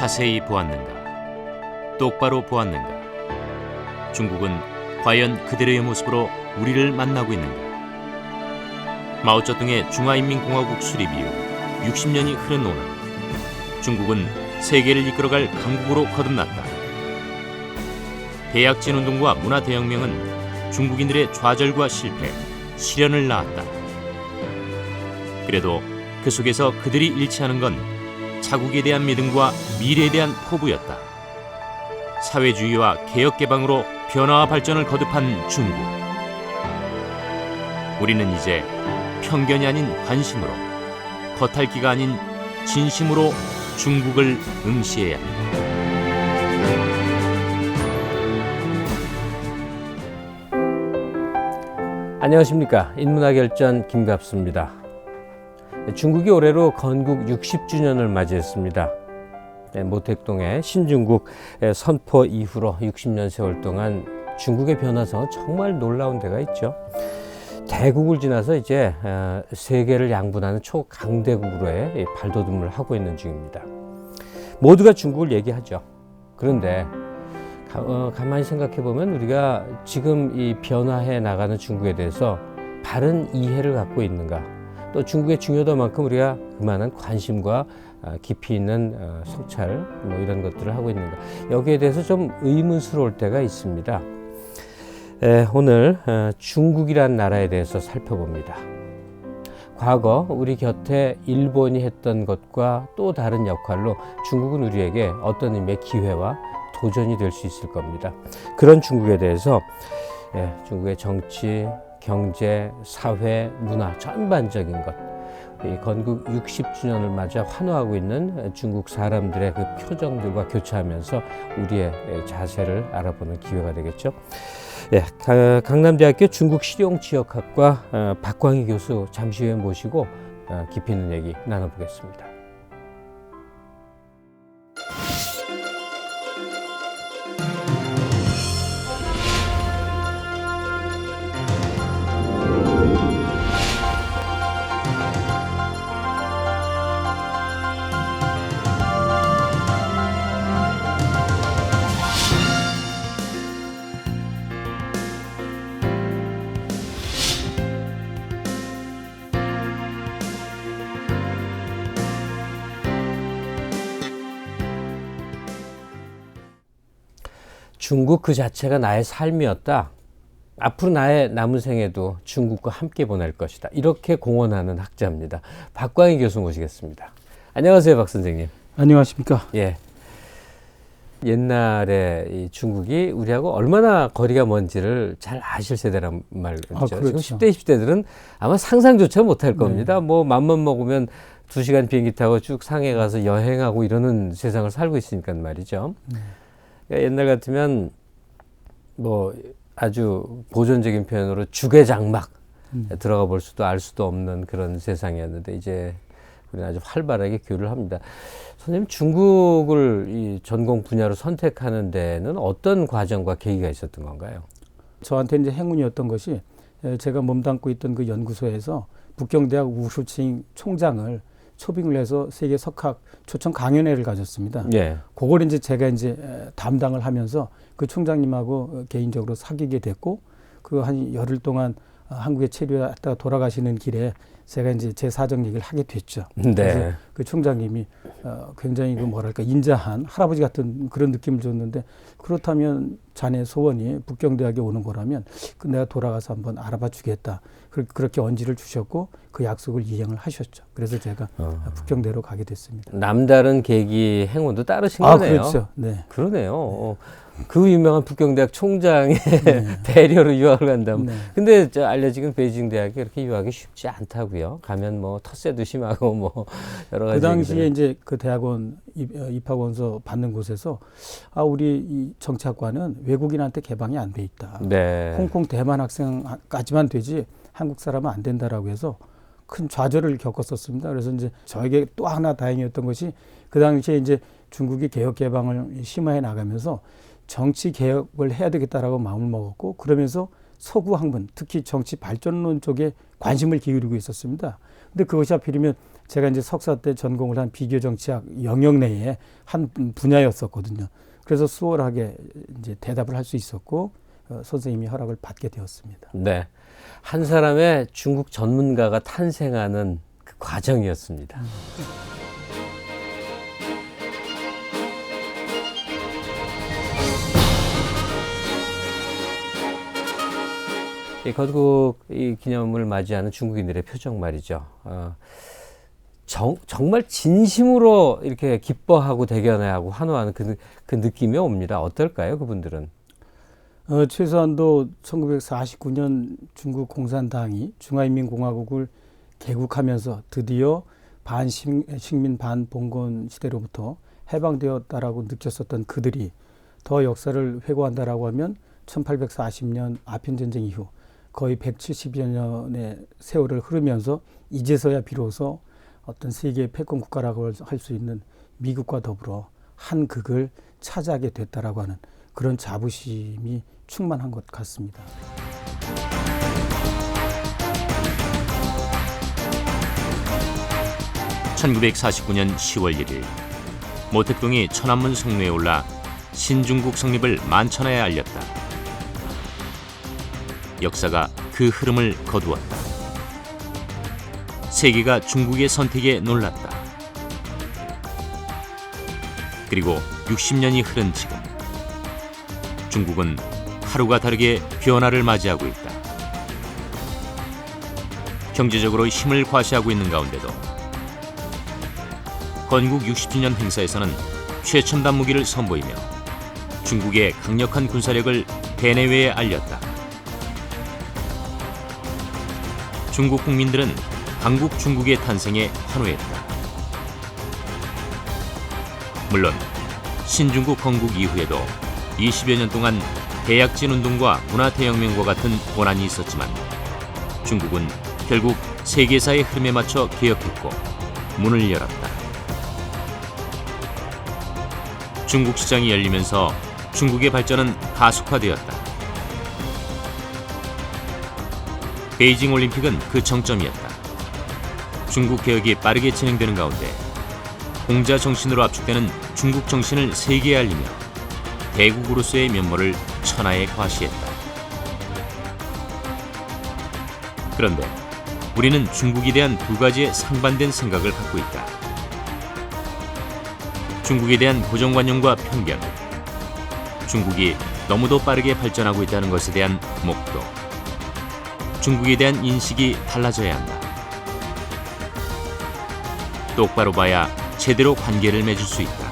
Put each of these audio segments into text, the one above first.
자세히 보았는가? 똑바로 보았는가? 중국은 과연 그들의 모습으로 우리를 만나고 있는가? 마오쩌둥의 중화인민공화국 수립 이후 60년이 흐른 오늘, 중국은 세계를 이끌어갈 강국으로 거듭났다. 대약진 운동과 문화대혁명은 중국인들의 좌절과 실패, 시련을 낳았다. 그래도 그 속에서 그들이 잃지 않은 건 자국에 대한 믿음과 미래에 대한 포부였다. 사회주의와 개혁개방으로 변화와 발전을 거듭한 중국. 우리는 이제 편견이 아닌 관심으로, 겉핥기가 아닌 진심으로 중국을 응시해야 합니다. 안녕하십니까. 인문학열전 김갑수입니다. 중국이 올해로 건국 60주년을 맞이했습니다. 모택동의 신중국 선포 이후로 60년 세월 동안 중국의 변화서 정말 놀라운 데가 있죠. 대국을 지나서 이제 세계를 양분하는 초강대국으로의 발돋움을 하고 있는 중입니다. 모두가 중국을 얘기하죠. 그런데 가만히 생각해 보면 우리가 지금 이 변화해 나가는 중국에 대해서 바른 이해를 갖고 있는가? 또 중국의 중요도만큼 우리가 그만한 관심과 깊이 있는 성찰 이런 것들을 하고 있는가? 여기에 대해서 좀 의문스러울 때가 있습니다. 오늘 중국이란 나라에 대해서 살펴봅니다. 과거 우리 곁에 일본이 했던 것과 또 다른 역할로 중국은 우리에게 어떤 의미의 기회와 도전이 될 수 있을 겁니다. 그런 중국에 대해서 중국의 정치, 경제, 사회, 문화 전반적인 것, 이 건국 60주년을 맞아 환호하고 있는 중국 사람들의 그 표정들과 교차하면서 우리의 자세를 알아보는 기회가 되겠죠. 강남대학교 중국실용지역학과 박광희 교수 잠시 후에 모시고 깊이 있는 얘기 나눠보겠습니다. 중국 그 자체가 나의 삶이었다. 앞으로 나의 남은 생에도 중국과 함께 보낼 것이다. 이렇게 공언하는 학자입니다. 박광희 교수 모시겠습니다. 안녕하세요, 박 선생님. 안녕하십니까. 예. 옛날에 이 중국이 우리하고 얼마나 거리가 먼지를 잘 아실 세대란 말이죠. 그렇죠. 지금 10대, 20대들은 아마 상상조차 못할 겁니다. 뭐 맘만 먹으면 2시간 비행기 타고 쭉 상해 가서 여행하고 이러는 세상을 살고 있으니까 말이죠. 옛날 같으면 뭐 아주 보존적인 표현으로 죽의장막 들어가 볼 수도 알 수도 없는 그런 세상이었는데 이제 우리는 아주 활발하게 교류를 합니다. 선생님, 중국을 이 전공 분야로 선택하는 데는 어떤 과정과 계기가 있었던 건가요? 저한테 이제 행운이었던 것이 제가 몸담고 있던 그 연구소에서 북경대학 우슈칭 총장을 초빙을 해서 세계 석학 초청 강연회를 가졌습니다. 예. 그걸 이제 제가 이제 담당을 하면서 그 총장님하고 개인적으로 사귀게 됐고 그 한 열흘 동안 한국에 체류했다가 돌아가시는 길에 제가 이제 제 사정 얘기를 하게 됐죠. 네. 그래서 그 총장님이 굉장히 그 뭐랄까 인자한 할아버지 같은 그런 느낌을 줬는데 그렇다면 자네 소원이 북경대학에 오는 거라면 그 내가 돌아가서 한번 알아봐 주겠다. 그렇게 언지를 주셨고 그 약속을 이행을 하셨죠. 그래서 제가 북경대로 가게 됐습니다. 남다른 계기 행운도 따르신 거네요. 그렇죠. 네. 그러네요. 그 유명한 북경대학 총장의 배려로 유학을 간다면. 근데 알려지긴 베이징 대학이 그렇게 유학이 쉽지 않다고요. 가면 뭐 텃세도 심하고 뭐 여러 가지. 그 당시에 이제 그 대학원 입학원서 받는 곳에서 우리 이 정치학과는 외국인한테 개방이 안 돼 있다. 네. 홍콩 대만 학생까지만 되지 한국 사람은 안 된다라고 해서 큰 좌절을 겪었었습니다. 그래서 이제 저에게 또 하나 다행이었던 것이 그 당시에 이제 중국이 개혁 개방을 심화해 나가면서 정치 개혁을 해야 되겠다라고 마음을 먹었고 그러면서 서구 학문, 특히 정치 발전론 쪽에 관심을 기울이고 있었습니다. 근데 그것이 하필이면 제가 이제 석사 때 전공을 한 비교 정치학 영역 내에 한 분야였었거든요. 그래서 수월하게 이제 대답을 할 수 있었고 선생님이 허락을 받게 되었습니다. 네, 한 사람의 중국 전문가가 탄생하는 그 과정이었습니다. 이 건국 이 기념을 맞이하는 중국인들의 표정 말이죠. 정말 진심으로 이렇게 기뻐하고 대견해하고 환호하는 그 느낌이 옵니다. 어떨까요, 그분들은? 최소한도 1949년 중국 공산당이 중화인민공화국을 개국하면서 드디어 반식민 반봉건 시대로부터 해방되었다라고 느꼈었던 그들이 더 역사를 회고한다라고 하면 1840년 아편전쟁 이후 거의 170여 년의 세월을 흐르면서 이제서야 비로소 어떤 세계의 패권 국가라고 할 수 있는 미국과 더불어 한 극을 차지하게 됐다라고 하는 그런 자부심이 충만한 것 같습니다. (1949년 10월 1일) 모택동이 천안문 성로에 올라 신중국 성립을 만천하에 알렸다. 역사가 그 흐름을 거두었다. 세계가 중국의 선택에 놀랐다. 그리고 60년이 흐른 지금 중국은 하루가 다르게 변화를 맞이하고 있다. 경제적으로 힘을 과시하고 있는 가운데도 건국 60주년 행사에서는 최첨단 무기를 선보이며 중국의 강력한 군사력을 대내외에 알렸다. 중국 국민들은 강국 중국의 탄생에 환호했다. 물론 신중국 건국 이후에도 20여 년 동안 대약진 운동과 문화대혁명과 같은 고난이 있었지만 중국은 결국 세계사의 흐름에 맞춰 개혁했고 문을 열었다. 중국 시장이 열리면서 중국의 발전은 가속화되었다. 베이징 올림픽은 그 정점이었다. 중국 개혁이 빠르게 진행되는 가운데 공자 정신으로 압축되는 중국 정신을 세계에 알리며 대국으로서의 면모를 천하에 과시했다. 그런데 우리는 중국에 대한 두 가지의 상반된 생각을 갖고 있다. 중국에 대한 고정관념과 편견, 중국이 너무도 빠르게 발전하고 있다는 것에 대한 목도, 중국에 대한 인식이 달라져야 한다. 똑바로 봐야 제대로 관계를 맺을 수 있다.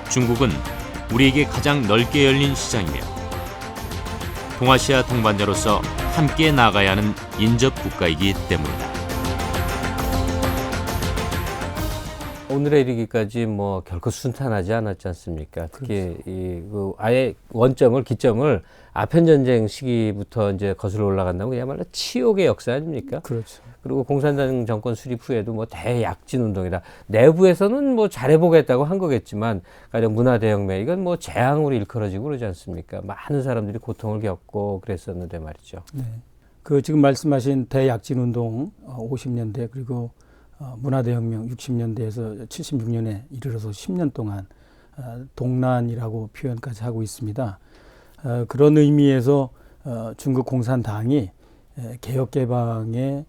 중국은 우리에게 가장 넓게 열린 시장이며 동아시아 동반자로서 함께 나아가야 하는 인접 국가이기 때문이다. 오늘에 이르기까지 뭐 결코 순탄하지 않았지 않습니까? 특히 그 아예 기점을 아편전쟁 시기부터 이제 거슬러 올라간다면 그야말로 치욕의 역사 아닙니까? 그렇죠. 그리고 공산당 정권 수립 후에도 뭐 대약진 운동이다. 내부에서는 뭐 잘해보겠다고 한 거겠지만 가령 문화대혁명 이건 뭐 재앙으로 일컬어지고 그러지 않습니까? 많은 사람들이 고통을 겪고 그랬었는데 말이죠. 네. 그 지금 말씀하신 대약진 운동 50년대 그리고 문화대혁명 60년대에서 76년에 이르러서 10년 동안 동란이라고 표현까지 하고 있습니다. 그런 의미에서 중국 공산당이 개혁개방의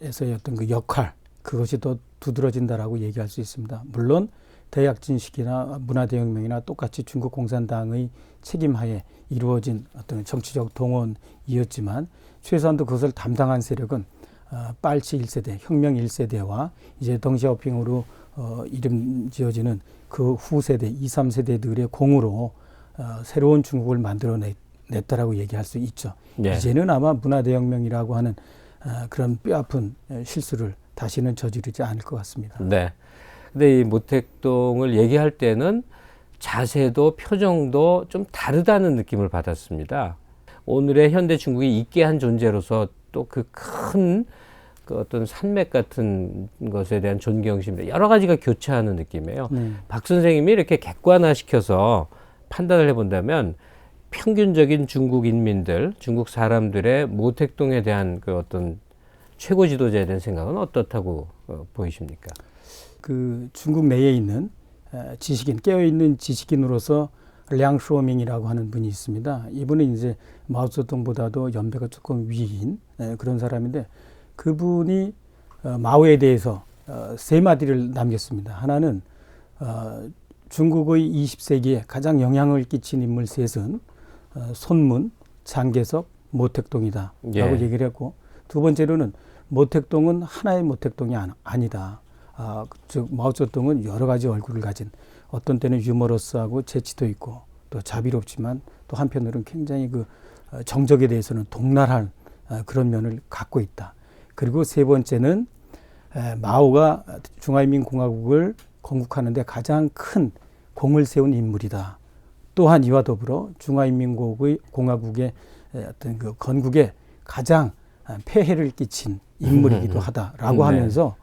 에서의 어떤 그 역할 그것이 더 두드러진다라고 얘기할 수 있습니다. 물론 대약진 시기나 문화대혁명이나 똑같이 중국 공산당의 책임하에 이루어진 어떤 정치적 동원이었지만 최소한도 그것을 담당한 세력은 빨치 1세대, 혁명 1세대와 이제 덩샤오핑으로 이름 지어지는 그 후세대, 2, 3세대들의 공으로 새로운 중국을 만들어냈다라고 얘기할 수 있죠. 네. 이제는 아마 문화대혁명이라고 하는 그런 뼈아픈 실수를 다시는 저지르지 않을 것 같습니다. 네. 근데 이 모택동을 얘기할 때는 자세도 표정도 좀 다르다는 느낌을 받았습니다. 오늘의 현대 중국이 있게 한 존재로서 또 그 큰 그 어떤 산맥 같은 것에 대한 존경심 여러 가지가 교차하는 느낌이에요. 박 선생님이 이렇게 객관화시켜서 판단을 해본다면 평균적인 중국 인민들, 중국 사람들의 모택동에 대한 그 어떤 최고 지도자에 대한 생각은 어떻다고 보이십니까? 그 중국 내에 있는 지식인, 깨어있는 지식인으로서 량쇼밍이라고 하는 분이 있습니다. 이분은 이제 마오쩌둥보다도 연배가 조금 위인 그런 사람인데, 그분이 마오에 대해서 세 마디를 남겼습니다. 하나는 중국의 20세기에 가장 영향을 끼친 인물 셋은 손문, 장개석, 모택동이다 라고 얘기를 했고, 두 번째로는 모택동은 하나의 모택동이 아니다. 즉 마오쩌둥은 여러 가지 얼굴을 가진, 어떤 때는 유머러스하고 재치도 있고 또 자비롭지만 또 한편으로는 굉장히 그 정적에 대해서는 동날한 그런 면을 갖고 있다. 그리고 세 번째는 마오가 중화인민공화국을 건국하는 데 가장 큰 공을 세운 인물이다. 또한 이와 더불어 중화인민공화국의 어떤 그 건국에 가장 폐해를 끼친 인물이기도 하다라고 하면서,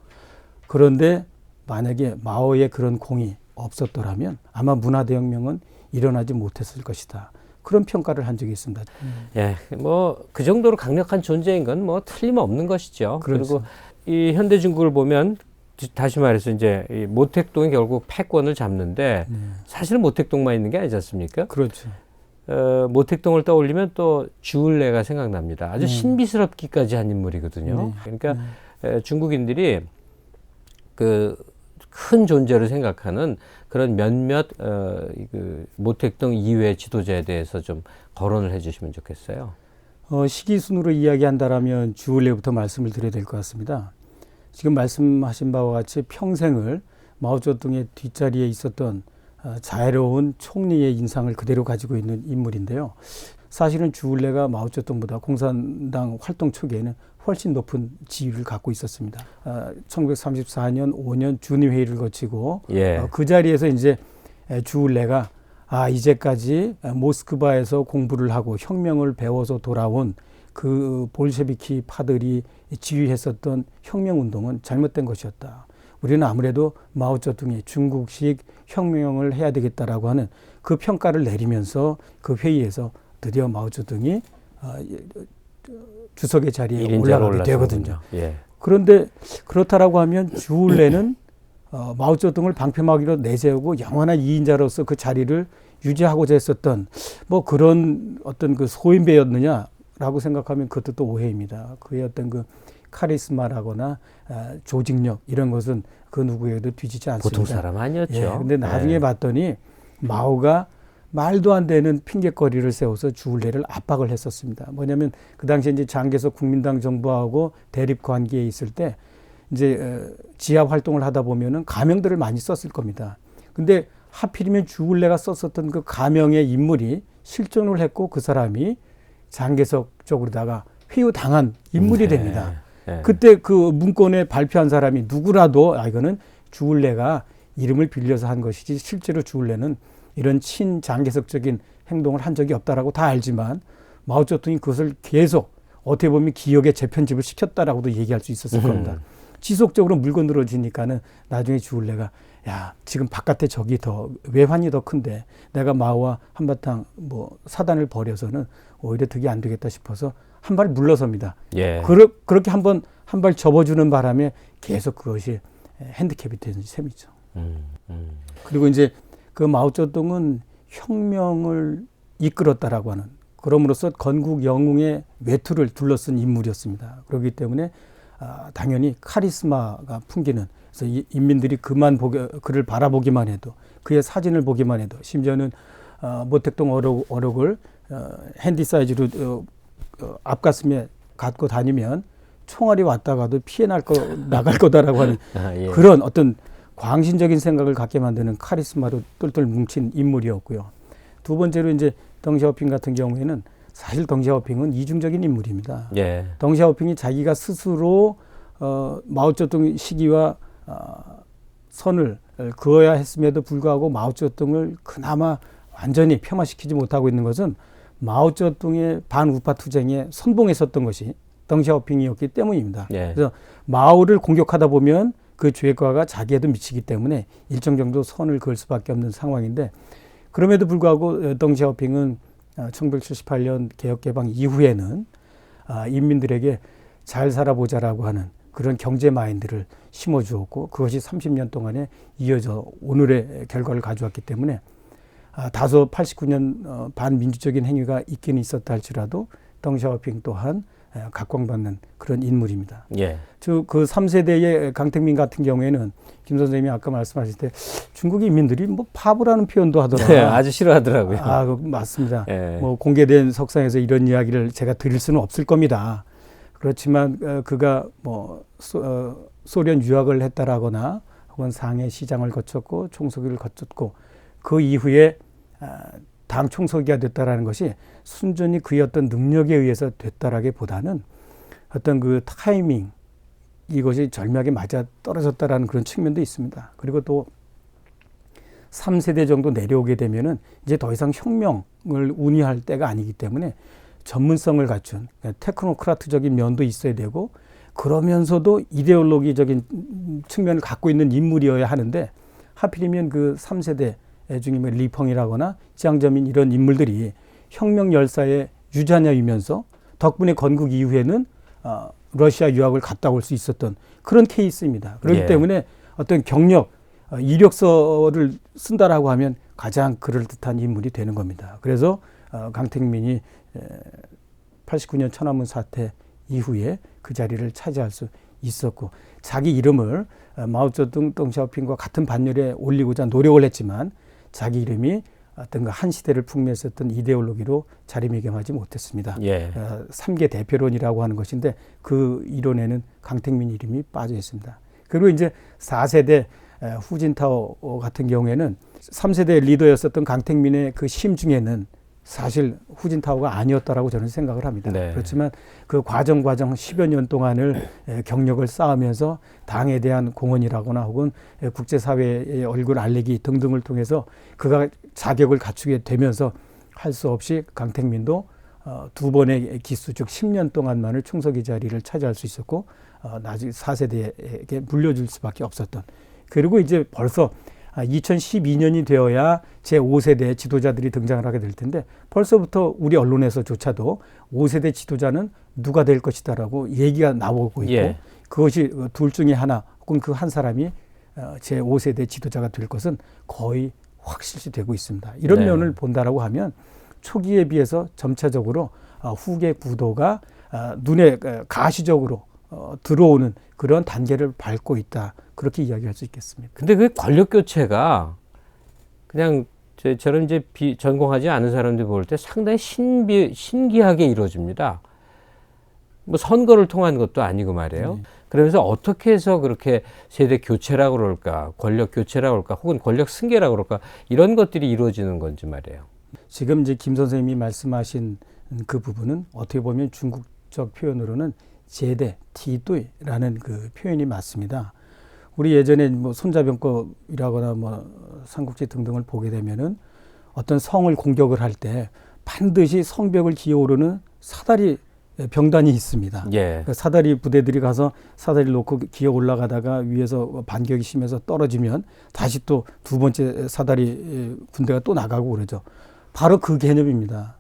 그런데 만약에 마오의 그런 공이 없었더라면 아마 문화대혁명은 일어나지 못했을 것이다. 그런 평가를 한 적이 있습니다. 예, 뭐 그 정도로 강력한 존재인 건 뭐 틀림없는 것이죠. 그렇죠. 그리고 이 현대 중국을 보면 다시 말해서 이제 이 모택동이 결국 패권을 잡는데 사실은 모택동만 있는 게 아니지 않습니까? 그렇죠. 모택동을 떠올리면 또 주울레가 생각납니다. 아주 신비스럽기까지 한 인물이거든요. 그러니까 중국인들이 그 큰 존재로 생각하는 그런 몇몇 그 모택동 이외의 지도자에 대해서 좀 거론을 해주시면 좋겠어요. 시기 순으로 이야기한다라면 주울레부터 말씀을 드려야 될 것 같습니다. 지금 말씀하신 바와 같이 평생을 마오쩌둥의 뒷자리에 있었던 자애로운 총리의 인상을 그대로 가지고 있는 인물인데요. 사실은 주울레가 마오쩌둥보다 공산당 활동 초기에는 훨씬 높은 지위를 갖고 있었습니다. 1934년 5년 준위회의를 거치고 그 자리에서 이제 주울레가 이제까지 모스크바에서 공부를 하고 혁명을 배워서 돌아온 그 볼셰비키 파들이 지휘했었던 혁명운동은 잘못된 것이었다. 우리는 아무래도 마오쩌둥이 중국식 혁명을 해야 되겠다라고 하는 그 평가를 내리면서 그 회의에서 드디어 마오쩌둥이 주석의 자리에 올라가게 되거든요. 그런데 그렇다라고 하면 주울레는 마오쩌둥을 방패막이로 내세우고 영원한 2인자로서 그 자리를 유지하고자 했었던 뭐 그런 어떤 그 소인배였느냐라고 생각하면 그것도 또 오해입니다. 그의 어떤 그 카리스마라거나 조직력 이런 것은 그 누구에도 뒤지지 않습니다. 보통 사람 아니었죠. 근데 나중에 봤더니 마오가 말도 안 되는 핑계거리를 세워서 주울레를 압박을 했었습니다. 뭐냐면 그 당시에 이제 장개석 국민당 정부하고 대립 관계에 있을 때 이제 지하 활동을 하다 보면은 가명들을 많이 썼을 겁니다. 근데 하필이면 주울레가 썼었던 그 가명의 인물이 실존을 했고 그 사람이 장개석 쪽으로다가 회유당한 인물이 됩니다. 그때 그 문건에 발표한 사람이 누구라도 이거는 주울레가 이름을 빌려서 한 것이지 실제로 주울레는 이런 친장개석적인 행동을 한 적이 없다라고 다 알지만 마오쩌둥이 그것을 계속 어떻게 보면 기억에 재편집을 시켰다라고도 얘기할 수 있었을 겁니다. 지속적으로 물고 늘어지니까는 나중에 주울레가 지금 바깥에 적이 더 외환이 더 큰데 내가 마오와 한바탕 뭐 사단을 벌여서는 오히려 득이 안 되겠다 싶어서 한 발 물러섭니다. 그렇게 한 발 접어주는 바람에 계속 그것이 핸디캡이 된 셈이죠. 그리고 이제 그 마오쩌둥은 혁명을 이끌었다라고 하는, 그럼으로써 건국 영웅의 외투를 둘러쓴 인물이었습니다. 그렇기 때문에 당연히 카리스마가 풍기는, 그래서 인민들이 그를 바라보기만 해도, 그의 사진을 보기만 해도, 심지어는 모택동 어록을 핸디 사이즈로 앞가슴에 갖고 다니면 총알이 왔다가도 피해 나갈 거다라고 하는 그런 어떤 광신적인 생각을 갖게 만드는 카리스마로 똘똘 뭉친 인물이었고요. 두 번째로 이제 덩샤오핑 같은 경우에는 사실 덩샤오핑은 이중적인 인물입니다. 덩샤오핑이 자기가 스스로 마오쩌둥 시기와 선을 그어야 했음에도 불구하고 마오쩌둥을 그나마 완전히 폄하시키지 못하고 있는 것은 마오쩌둥의 반우파 투쟁에 선봉했었던 것이 덩샤오핑이었기 때문입니다. 그래서 마오를 공격하다 보면 그 죄과가 자기에도 미치기 때문에 일정 정도 선을 그을 수밖에 없는 상황인데, 그럼에도 불구하고 덩샤오핑은 1978년 개혁 개방 이후에는 인민들에게 잘 살아보자라고 하는 그런 경제 마인드를 심어주었고 그것이 30년 동안에 이어져 오늘의 결과를 가져왔기 때문에 다소 89년 반민주적인 행위가 있긴 있었다 할지라도 덩샤오핑 또한 각광받는 그런 인물입니다. 예. 그 3세대의 강택민 같은 경우에는 김 선생님이 아까 말씀하실 때 중국 인민들이 뭐 바보라는 표현도 하더라. 네, 아주 싫어하더라고요. 맞습니다. 예. 뭐 공개된 석상에서 이런 이야기를 제가 드릴 수는 없을 겁니다. 그렇지만 그가 뭐 소련 유학을 했다라거나 혹은 상해 시장을 거쳤고 총서기를 거쳤고 그 이후에 당 총서기가 됐다라는 것이 순전히 그의 어떤 능력에 의해서 됐다라기보다는 어떤 그 타이밍 이것이 절묘하게 맞아 떨어졌다라는 그런 측면도 있습니다. 그리고 또 3세대 정도 내려오게 되면은 이제 더 이상 혁명을 운이할 때가 아니기 때문에 전문성을 갖춘 테크노크라트적인 면도 있어야 되고 그러면서도 이데올로기적인 측면을 갖고 있는 인물이어야 하는데 하필이면 그 3세대 중에 뭐 리펑이라거나 지앙저민 이런 인물들이 혁명 열사의 유자녀이면서 덕분에 건국 이후에는 러시아 유학을 갔다 올 수 있었던 그런 케이스입니다. 그렇기 예. 때문에 어떤 경력, 이력서를 쓴다라고 하면 가장 그럴듯한 인물이 되는 겁니다. 그래서 강택민이 89년 천안문 사태 이후에 그 자리를 차지할 수 있었고 자기 이름을 마오쩌둥 덩샤오핑과 같은 반열에 올리고자 노력을 했지만 자기 이름이 어떤 한 시대를 풍미했었던 이데올로기로 자리매김하지 못했습니다. 예. 3개 대표론이라고 하는 것인데 그 이론에는 강택민 이름이 빠져 있습니다. 그리고 이제 4세대 후진타오 같은 경우에는 3세대 리더였었던 강택민의 그 심 중에는 사실 후진타오가 아니었다라고 저는 생각을 합니다. 네. 그렇지만 그 과정 10여 년 동안을 경력을 쌓으면서 당에 대한 공헌이라거나 혹은 국제사회의 얼굴 알리기 등등을 통해서 그가 자격을 갖추게 되면서 할 수 없이 강택민도 두 번의 기수 즉 10년 동안만을 총서기 자리를 차지할 수 있었고 나중에 4세대에게 물려줄 수밖에 없었던 그리고 이제 벌써 2012년이 되어야 제5세대 지도자들이 등장을 하게 될 텐데 벌써부터 우리 언론에서조차도 5세대 지도자는 누가 될 것이다라고 얘기가 나오고 있고 예. 그것이 둘 중에 하나 혹은 그 한 사람이 제5세대 지도자가 될 것은 거의 확실시되고 있습니다. 이런 네. 면을 본다라고 하면 초기에 비해서 점차적으로 후계 구도가 눈에 가시적으로 들어오는 그런 단계를 밟고 있다. 그렇게 이야기할 수 있겠습니다. 근데 그 권력 교체가 그냥 저런 이제 전공하지 않은 사람들이 볼 때 상당히 신기하게 이루어집니다. 뭐 선거를 통한 것도 아니고 말이에요. 그러면서 어떻게 해서 그렇게 세대 교체라고 그럴까, 권력 교체라고 그럴까, 혹은 권력 승계라고 그럴까 이런 것들이 이루어지는 건지 말이에요. 지금 이제 김 선생님이 말씀하신 그 부분은 어떻게 보면 중국적 표현으로는 제대, 티두이라는 그 표현이 맞습니다. 우리 예전에 뭐 손자병법이라거나 뭐 삼국지 등등을 보게 되면은 어떤 성을 공격을 할 때 반드시 성벽을 기어오르는 사다리 병단이 있습니다. 예. 그 사다리 부대들이 가서 사다리를 놓고 기어 올라가다가 위에서 반격이 심해서 떨어지면 다시 또 두 번째 사다리 군대가 또 나가고 그러죠. 바로 그 개념입니다.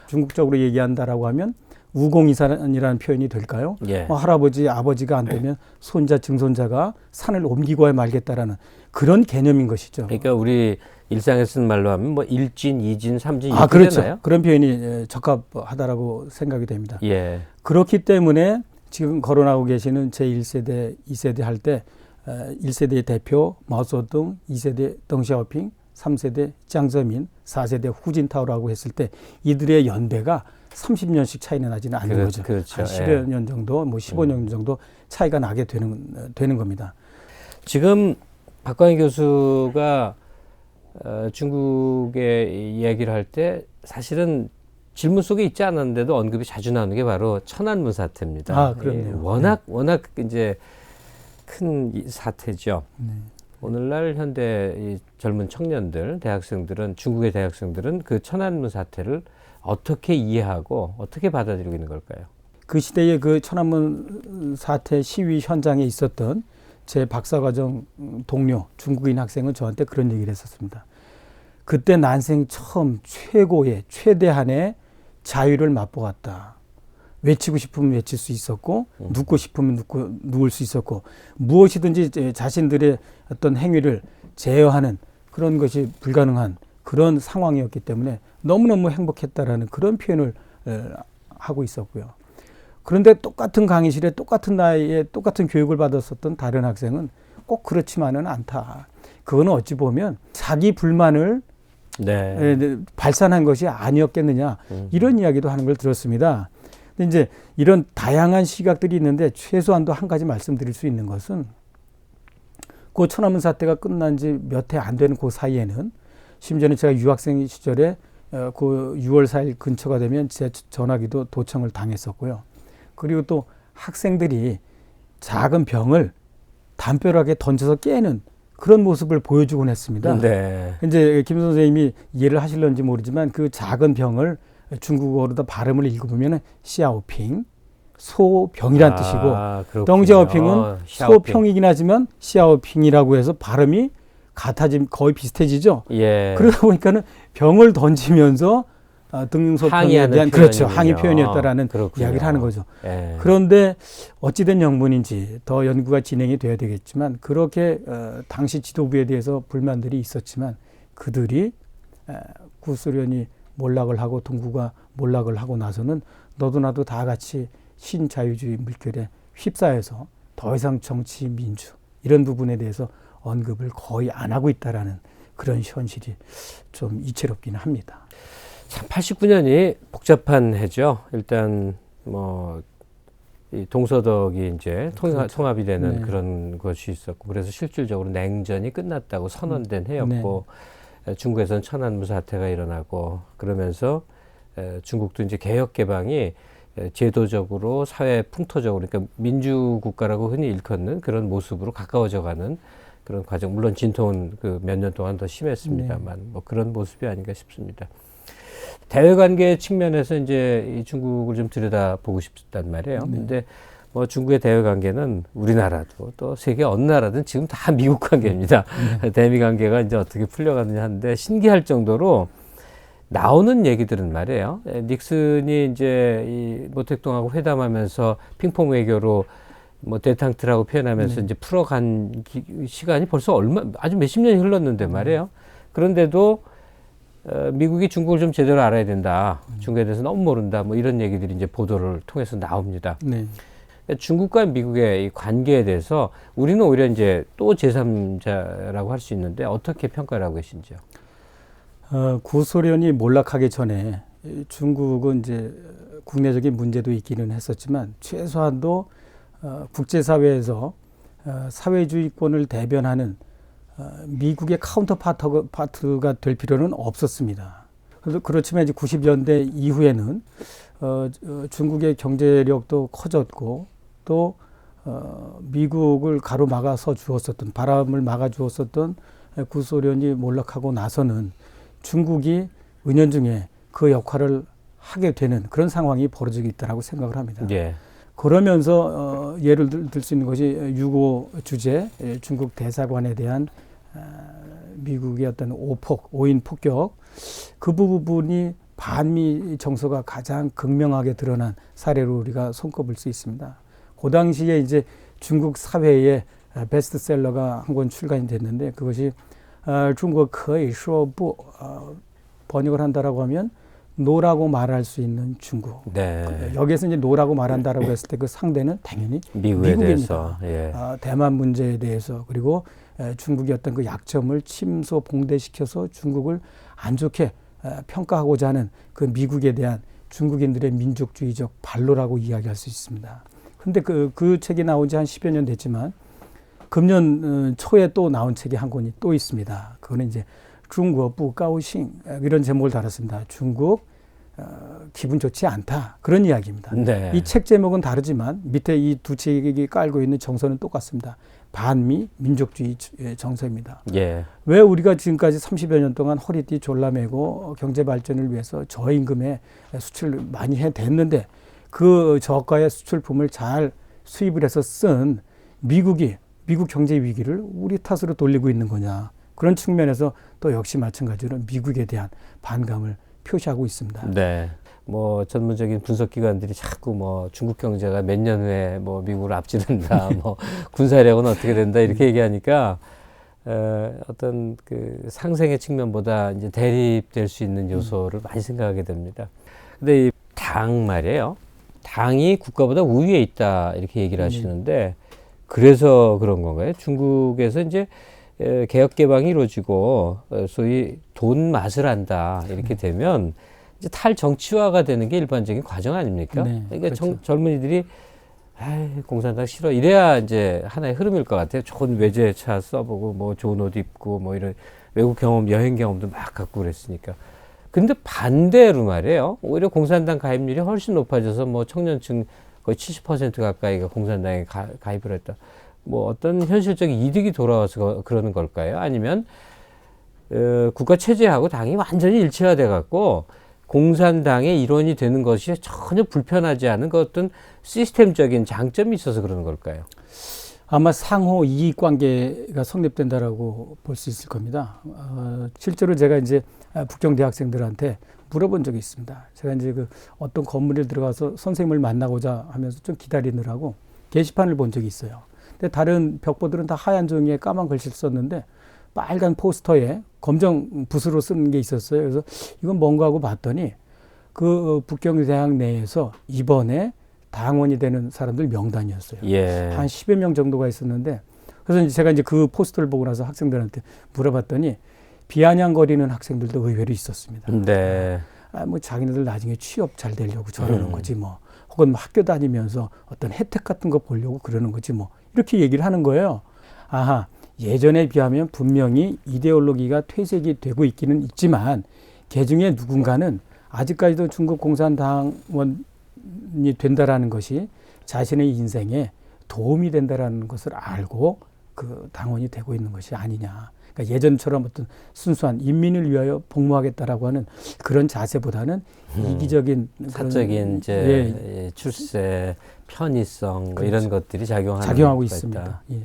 중국적으로 얘기한다라고 하면 우공이산이라는 표현이 될까요? 예. 할아버지, 아버지가 안 되면 손자, 증손자가 산을 옮기고 말겠다라는 그런 개념인 것이죠. 그러니까 우리 일상에 쓰는 말로 하면 뭐 1진, 2진, 3진 이렇게 그렇죠. 되나요? 그런 표현이 적합하다라고 생각이 됩니다. 예. 그렇기 때문에 지금 거론하고 계시는 제1세대, 2세대 할 때 1세대의 대표 마오쩌둥, 2세대 덩샤오핑, 3세대 짱저민, 4세대 후진타오라고 했을 때 이들의 연배가 30년씩 차이는 나지는 않는 거죠. 그렇죠. 한 10여 년 정도, 뭐 15년 정도 차이가 나게 되는 겁니다. 지금 박광희 교수가 중국의 이야기를 할 때 사실은 질문 속에 있지 않았는데도 언급이 자주 나오는 게 바로 천안문 사태입니다. 그렇네요. 워낙 이제 큰 사태죠. 네. 오늘날 현대 이 젊은 청년들, 대학생들은 중국의 대학생들은 그 천안문 사태를 어떻게 이해하고 어떻게 받아들이고 있는 걸까요? 그 시대의 그 천안문 사태 시위 현장에 있었던 제 박사과정 동료 중국인 학생은 저한테 그런 얘기를 했었습니다. 그때 난생 처음 최고의 최대한의 자유를 맛보았다. 외치고 싶으면 외칠 수 있었고 눕고 싶으면 누울 수 있었고 무엇이든지 자신들의 어떤 행위를 제어하는 그런 것이 불가능한 그런 상황이었기 때문에 너무너무 행복했다라는 그런 표현을 하고 있었고요. 그런데 똑같은 강의실에 똑같은 나이에 똑같은 교육을 받았었던 다른 학생은 꼭 그렇지만은 않다. 그거는 어찌 보면 자기 불만을 발산한 것이 아니었겠느냐 이런 이야기도 하는 걸 들었습니다. 근데 이제 이런 다양한 시각들이 있는데 최소한도 한 가지 말씀드릴 수 있는 것은 그 천안문 사태가 끝난 지 몇 해 안 되는 그 사이에는 심지어는 제가 유학생 시절에 그 6월 4일 근처가 되면 제 전화기도 도청을 당했었고요. 그리고 또 학생들이 작은 병을 담벼락에 던져서 깨는 그런 모습을 보여주곤 했습니다. 네. 이제 김 선생님이 이해를 하실런지 모르지만 그 작은 병을 중국어로다 발음을 읽어보면 시아오핑, 소병이란 뜻이고 덩샤오핑은 소평이긴 하지만 시아오핑이라고 해서 발음이 같아지면 거의 비슷해지죠. 예. 그러다 보니까는 병을 던지면서 등소평에 대한 그렇죠 항의 표현이었다라는 그렇군요. 이야기를 하는 거죠. 예. 그런데 어찌된 영문인지 더 연구가 진행이 돼야 되겠지만 그렇게 당시 지도부에 대해서 불만들이 있었지만 그들이 구소련이 몰락을 하고 동구가 몰락을 하고 나서는 너도 나도 다 같이 신자유주의 물결에 휩싸여서 더 이상 정치 민주 이런 부분에 대해서 언급을 거의 안 하고 있다라는 그런 현실이 좀 이채롭기는 합니다. 참 89년이 복잡한 해죠. 일단 뭐 이 동서덕이 이제 그렇죠. 통합이 되는 네. 그런 것이 있었고 그래서 실질적으로 냉전이 끝났다고 선언된 해였고 중국에서는 천안문 사태가 일어나고 그러면서 중국도 이제 개혁 개방이 제도적으로 사회 풍토적으로 그러니까 민주국가라고 흔히 일컫는 그런 모습으로 가까워져가는 그런 과정 물론 진통은 그 몇 년 동안 더 심했습니다만 뭐 그런 모습이 아닌가 싶습니다. 대외관계 측면에서 이제 이 중국을 좀 들여다보고 싶단 말이에요. 근데 뭐 중국의 대외관계는 우리나라도 또 세계 어느 나라든 지금 다 미국 관계입니다. 대미 관계가 이제 어떻게 풀려가느냐 하는데 신기할 정도로 나오는 얘기들은 말이에요. 닉슨이 이제 이 모택동하고 회담하면서 핑퐁 외교로 뭐 대탕트라고 표현하면서 이제 풀어간 시간이 벌써 아주 몇십 년이 흘렀는데 말이에요. 그런데도 미국이 중국을 좀 제대로 알아야 된다. 중국에 대해서 너무 모른다. 뭐 이런 얘기들이 이제 보도를 통해서 나옵니다. 네. 중국과 미국의 이 관계에 대해서 우리는 오히려 이제 또 제3자라고 할 수 있는데 어떻게 평가를 하고 계신지요? 구소련이 몰락하기 전에 중국은 이제 국내적인 문제도 있기는 했었지만 최소한도 국제사회에서 사회주의권을 대변하는 미국의 카운터파트가 될 필요는 없었습니다. 그렇지만 이제 90년대 이후에는 중국의 경제력도 커졌고 또 미국을 가로막아서 주었었던 바람을 막아 주었었던 구소련이 몰락하고 나서는 중국이 은연중에 그 역할을 하게 되는 그런 상황이 벌어지고 있다고 생각을 합니다. 예. 그러면서 예를 들 수 있는 것이 6.25 주재 중국 대사관에 대한 미국의 어떤 오인 폭격 그 부분이 반미 정서가 가장 극명하게 드러난 사례로 우리가 손꼽을 수 있습니다. 그 당시에 이제 중국 사회에 베스트셀러가 한 권 출간이 됐는데 그것이 중국可以说不 번역을 한다라고 하면 노라고 말할 수 있는 중국. 네. 여기에서 이제 노라고 말한다라고 했을 때 그 상대는 당연히 미국입니다. 대해서. 예. 대만 문제에 대해서 그리고 중국의 어떤 그 약점을 침소 봉대시켜서 중국을 안 좋게 평가하고자 하는 그 미국에 대한 중국인들의 민족주의적 반로라고 이야기할 수 있습니다. 근데 그 책이 나온 지 한 10여 년 됐지만 금년 초에 또 나온 책이 한 권이 또 있습니다. 그거는 이제 중국不高兴 이런 제목을 달았습니다. 중국 기분 좋지 않다. 그런 이야기입니다. 네. 이 책 제목은 다르지만 밑에 이 두 책이 깔고 있는 정서는 똑같습니다. 반미 민족주의 정서입니다. 예. 왜 우리가 지금까지 30여 년 동안 허리띠 졸라매고 경제 발전을 위해서 저임금에 수출을 많이 해댔는데 그 저가의 수출품을 잘 수입을 해서 쓴 미국 경제 위기를 우리 탓으로 돌리고 있는 거냐. 그런 측면에서 또 역시 마찬가지로 미국에 대한 반감을 표시하고 있습니다. 네. 뭐 전문적인 분석 기관들이 자꾸 뭐 중국 경제가 몇 년 후에 뭐 미국을 앞지른다, 뭐 군사력은 어떻게 된다 이렇게 얘기하니까 어떤 그 상생의 측면보다 이제 대립될 수 있는 요소를 많이 생각하게 됩니다. 근데 이 당 말이에요. 당이 국가보다 우위에 있다 이렇게 얘기를 하시는데 그래서 그런 건가요? 중국에서 이제 개혁 개방이 이루어지고 소위 돈 맛을 안다 이렇게 되면 이제 탈정치화가 되는 게 일반적인 과정 아닙니까? 네, 그러니까 그렇죠. 젊은이들이 공산당 싫어 이래야 이제 하나의 흐름일 것 같아요. 좋은 외제차 써보고 뭐 좋은 옷 입고 뭐 이런 외국 경험, 여행 경험도 막 갖고 그랬으니까. 근데 반대로 말이에요. 오히려 공산당 가입률이 훨씬 높아져서 뭐 청년층 거의 70% 가까이가 공산당에 가입을 했다. 뭐 어떤 현실적인 이득이 돌아와서 그러는 걸까요? 아니면 국가 체제하고 당이 완전히 일체화돼 갖고 공산당의 일원이 되는 것이 전혀 불편하지 않은 그 어떤 시스템적인 장점이 있어서 그러는 걸까요? 아마 상호 이익 관계가 성립된다라고 볼 수 있을 겁니다. 실제로 제가 이제 북경 대학생들한테 물어본 적이 있습니다. 제가 이제 그 어떤 건물에 들어가서 선생님을 만나고자 하면서 좀 기다리느라고 게시판을 본 적이 있어요. 근데 다른 벽보들은 다 하얀 종이에 까만 글씨를 썼는데 빨간 포스터에 검정 붓으로 쓴 게 있었어요. 그래서 이건 뭔가 하고 봤더니 그 북경대학 내에서 이번에 당원이 되는 사람들 명단이었어요. 예. 한 10여 명 정도가 있었는데 그래서 이제 제가 이제 그 포스터를 보고 나서 학생들한테 물어봤더니 비아냥거리는 학생들도 의외로 있었습니다. 네. 뭐 자기네들 나중에 취업 잘 되려고 저러는 거지 뭐. 혹은 뭐 학교 다니면서 어떤 혜택 같은 거 보려고 그러는 거지 뭐. 이렇게 얘기를 하는 거예요. 아하, 예전에 비하면 분명히 이데올로기가 퇴색이 되고 있기는 있지만 개중에 누군가는 아직까지도 중국 공산당원이 된다라는 것이 자신의 인생에 도움이 된다라는 것을 알고 그 당원이 되고 있는 것이 아니냐. 그러니까 예전처럼 어떤 순수한 인민을 위하여 복무하겠다라고 하는 그런 자세보다는 이기적인 사적인 이제 출세, 편의성 뭐 그렇죠. 이런 것들이 작용하고 있습니다. 예.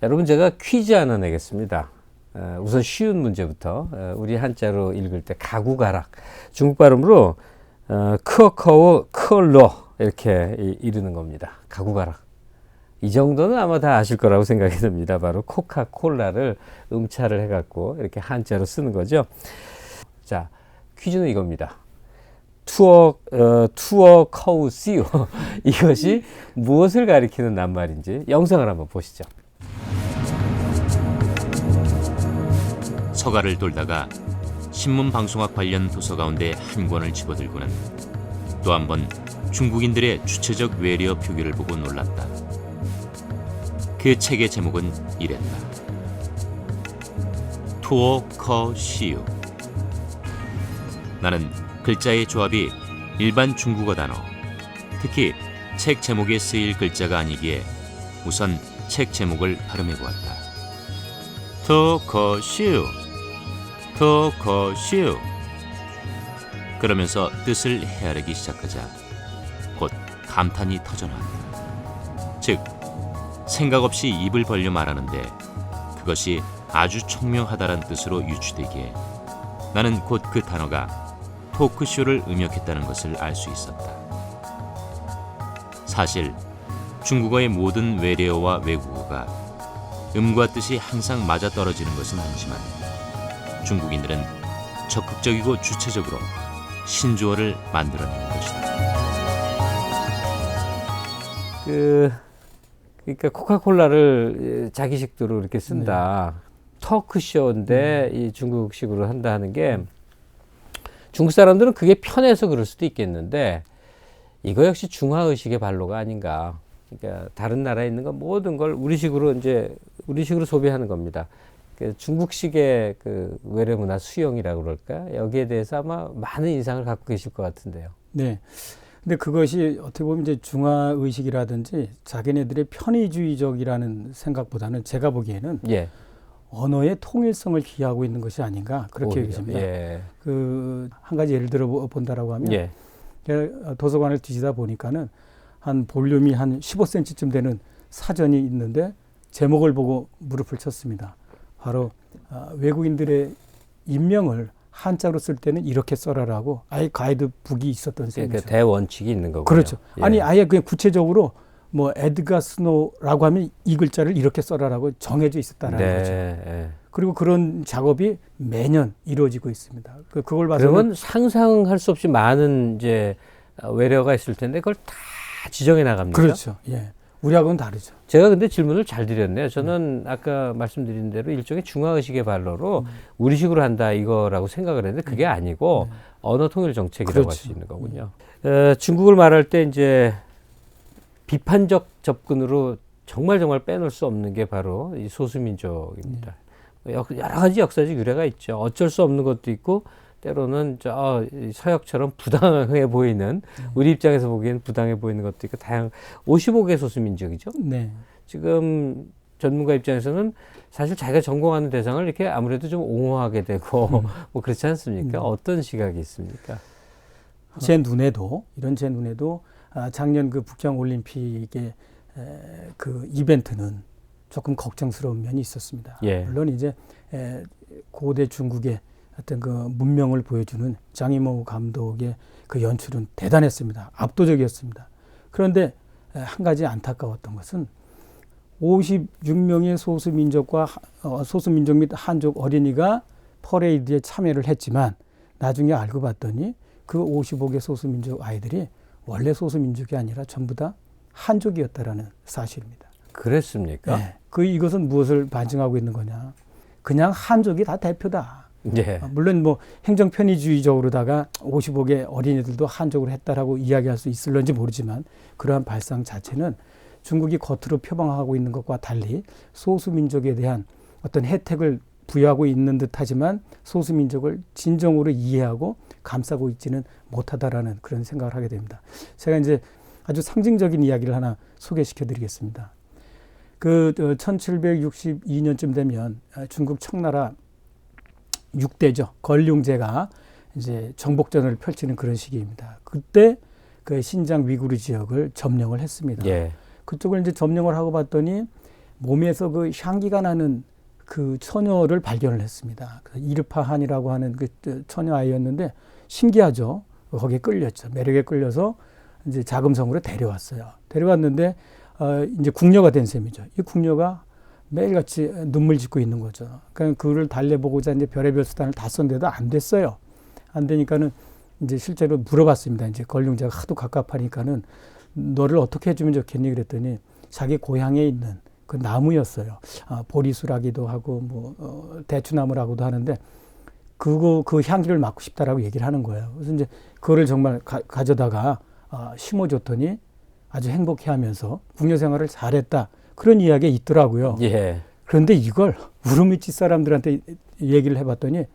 여러분 제가 퀴즈 하나 내겠습니다. 우선 쉬운 문제부터 우리 한자로 읽을 때 가구가락 중국 발음으로 크어커우 크얼러 이렇게 이르는 겁니다. 가구가락 이 정도는 아마 다 아실 거라고 생각이 듭니다. 바로 코카콜라를 음차를 해갖고 이렇게 한자로 쓰는 거죠. 자, 퀴즈는 이겁니다. 투어 커우시오 이것이 무엇을 가리키는 낱말인지 영상을 한번 보시죠. 서가를 돌다가 신문방송학 관련 도서 가운데 한 권을 집어들고는 또 한 번 중국인들의 주체적 외려 표기를 보고 놀랐다. 그 책의 제목은 이랬다. 투어 커 시우. 나는 글자의 조합이 일반 중국어 단어, 특히 책 제목에 쓰일 글자가 아니기에 우선 책 제목을 발음해 보았다. 투어 커 시우. 토커슈. 그러면서 뜻을 헤아리기 시작하자 곧 감탄이 터져나왔다. 즉 생각 없이 입을 벌려 말하는데 그것이 아주 청명하다란 뜻으로 유추되기에 나는 곧 그 단어가 토크쇼를 음역했다는 것을 알 수 있었다. 사실 중국어의 모든 외래어와 외국어가 음과 뜻이 항상 맞아떨어지는 것은 아니지만 중국인들은 적극적이고 주체적으로 신조어를 만들어내는 것이다. 그러니까 코카콜라를 자기식대로 이렇게 쓴다. 토크쇼인데 이 중국식으로 한다 하는 게 중국 사람들은 그게 편해서 그럴 수도 있겠는데 이거 역시 중화의식의 발로가 아닌가. 그러니까 다른 나라에 있는 거 모든 걸 우리식으로 소비하는 겁니다. 중국식의 그 외래 문화 수용이라고 그럴까? 여기에 대해서 아마 많은 인상을 갖고 계실 것 같은데요. 네. 근데 그것이 어떻게 보면 이제 중화 의식이라든지 자기네들의 편의주의적이라는 생각보다는 제가 보기에는 언어의 통일성을 기하고 있는 것이 아닌가 그렇게 여겨집니다. 예. 그 한 가지 예를 들어 본다라고 하면 예. 제가 도서관을 뒤지다 보니까는 한 볼륨이 한 15cm쯤 되는 사전이 있는데 제목을 보고 무릎을 쳤습니다. 바로 외국인들의 인명을 한자로 쓸 때는 이렇게 써라라고 아예 가이드북이 있었던 셈이죠. 그러니까 대원칙이 있는 거군요. 그렇죠. 예. 아니 아예 그냥 구체적으로 뭐 에드가 스노라고 하면 이 글자를 이렇게 써라라고 정해져 있었다라는 거죠. 예. 그리고 그런 작업이 매년 이루어지고 있습니다. 그걸 봐서 그러면 상상할 수 없이 많은 이제 외래어가 있을 텐데 그걸 다 지정해 나갑니다. 그렇죠. 예. 우리하고는 다르죠. 제가 근데 질문을 잘 드렸네요. 저는 아까 말씀드린 대로 일종의 중화의식의 발로로 우리식으로 한다 이거라고 생각을 했는데 그게 아니고 언어 통일 정책이라고 할 수 그렇죠. 있는 거군요. 중국을 말할 때 이제 비판적 접근으로 정말 빼놓을 수 없는 게 바로 이 소수민족입니다. 여러 가지 역사적 유래가 있죠. 어쩔 수 없는 것도 있고 때로는 서역처럼 부당해 보이는 우리 입장에서 보기엔 부당해 보이는 것도 있고 다양한 55개 소수민족이죠. 네. 지금 전문가 입장에서는 사실 자기가 전공하는 대상을 이렇게 아무래도 좀 옹호하게 되고 뭐 그렇지 않습니까? 어떤 시각이 있습니까? 제 눈에도 작년 그 북경 올림픽의 그 이벤트는 조금 걱정스러운 면이 있었습니다. 예. 물론 이제 고대 중국의 어떤 그 문명을 보여주는 장이모 감독의 그 연출은 대단했습니다. 압도적이었습니다. 그런데 한 가지 안타까웠던 것은 56명의 소수민족 및 한족 어린이가 퍼레이드에 참여를 했지만 나중에 알고 봤더니 그 55개 소수민족 아이들이 원래 소수민족이 아니라 전부 다 한족이었다라는 사실입니다. 그랬습니까? 네. 이것은 무엇을 반증하고 있는 거냐? 그냥 한족이 다 대표다. 예. 물론 뭐 행정 편의주의적으로다가 55개 어린이들도 한족으로 했다라고 이야기할 수 있을런지 모르지만 그러한 발상 자체는 중국이 겉으로 표방하고 있는 것과 달리 소수민족에 대한 어떤 혜택을 부여하고 있는 듯하지만 소수민족을 진정으로 이해하고 감싸고 있지는 못하다라는 그런 생각을 하게 됩니다. 제가 이제 아주 상징적인 이야기를 하나 소개시켜 드리겠습니다. 1762년쯤 되면 중국 청나라 6대죠. 걸륭제가 이제 정복전을 펼치는 그런 시기입니다. 그때 그 신장 위구르 지역을 점령을 했습니다. 예. 그쪽을 이제 점령을 하고 봤더니 몸에서 그 향기가 나는 그 처녀를 발견을 했습니다. 이르파한이라고 하는 그 처녀 아이였는데 신기하죠. 거기에 끌렸죠. 매력에 끌려서 이제 자금성으로 데려왔어요. 데려왔는데 이제 궁녀가 된 셈이죠. 이 궁녀가 매일같이 눈물 짓고 있는 거죠. 그러니까 그를 달래보고자 이제 별의별 수단을 다 썼는데도 안 됐어요. 안 되니까는 이제 실제로 물어봤습니다. 이제 걸륭제가 하도 갑갑하니까는 너를 어떻게 해주면 좋겠니? 그랬더니 자기 고향에 있는 그 나무였어요. 보리수라기도 하고 뭐 대추나무라고도 하는데 그 향기를 맡고 싶다라고 얘기를 하는 거예요. 그래서 이제 그거를 정말 가져다가 심어줬더니 아주 행복해하면서 궁녀 생활을 잘했다. 그런 이야기가 있더라고요. 예. 그런데 이걸 우르미치 사람들한테 얘기를 해봤더니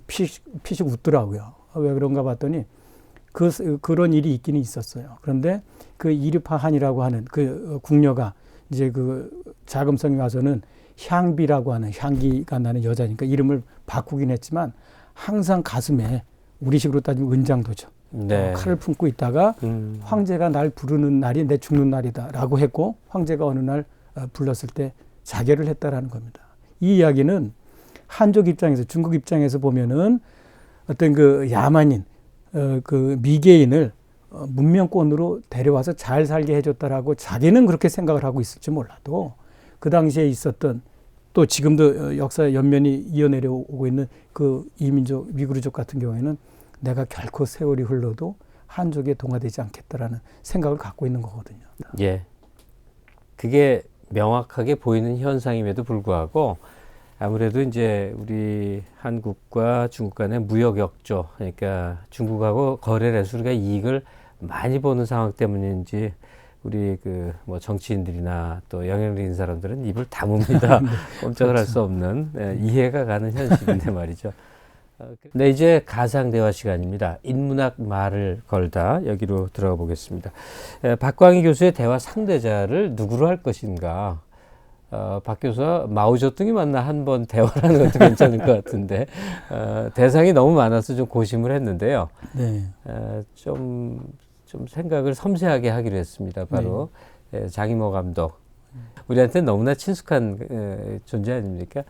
피식 웃더라고요. 왜 그런가 봤더니 그런 일이 있기는 있었어요. 그런데 그 이르파한이라고 하는 그 궁녀가 이제 그 자금성에 와서는 향비라고 하는 향기가 나는 여자니까 이름을 바꾸긴 했지만 항상 가슴에 우리식으로 따지면 은장도죠. 네. 칼을 품고 있다가 황제가 날 부르는 날이 내 죽는 날이다라고 했고 황제가 어느 날 불렀을 때 자결을 했다라는 겁니다. 이 이야기는 한족 입장에서 중국 입장에서 보면은 어떤 그 야만인 그 미개인을 문명권으로 데려와서 잘 살게 해줬다라고 자기는 그렇게 생각을 하고 있을지 몰라도 그 당시에 있었던 또 지금도 역사의 연면이 이어내려오고 있는 그 이민족 위구르족 같은 경우에는 내가 결코 세월이 흘러도 한족에 동화되지 않겠다라는 생각을 갖고 있는 거거든요. 예. 그게 명확하게 보이는 현상임에도 불구하고 아무래도 이제 우리 한국과 중국 간의 무역 역조, 그러니까 중국하고 거래를 해서 우리가 이익을 많이 보는 상황 때문인지 우리 그 뭐 정치인들이나 또 영향력 있는 사람들은 입을 다뭅니다. 꼼짝을 할 수 없는 이해가 가는 현실인데 말이죠. 네, 이제 가상 대화 시간입니다. 인문학 말을 걸다 여기로 들어가 보겠습니다. 박광희 교수의 대화 상대자를 누구로 할 것인가? 박 교수와 마오쩌둥이 만나 한번 대화를 하는 것도 괜찮을 것 같은데 대상이 너무 많아서 좀 고심을 했는데요. 네. 좀 생각을 섬세하게 하기로 했습니다. 바로 장이모 감독. 우리한테 너무나 친숙한 존재 아닙니까?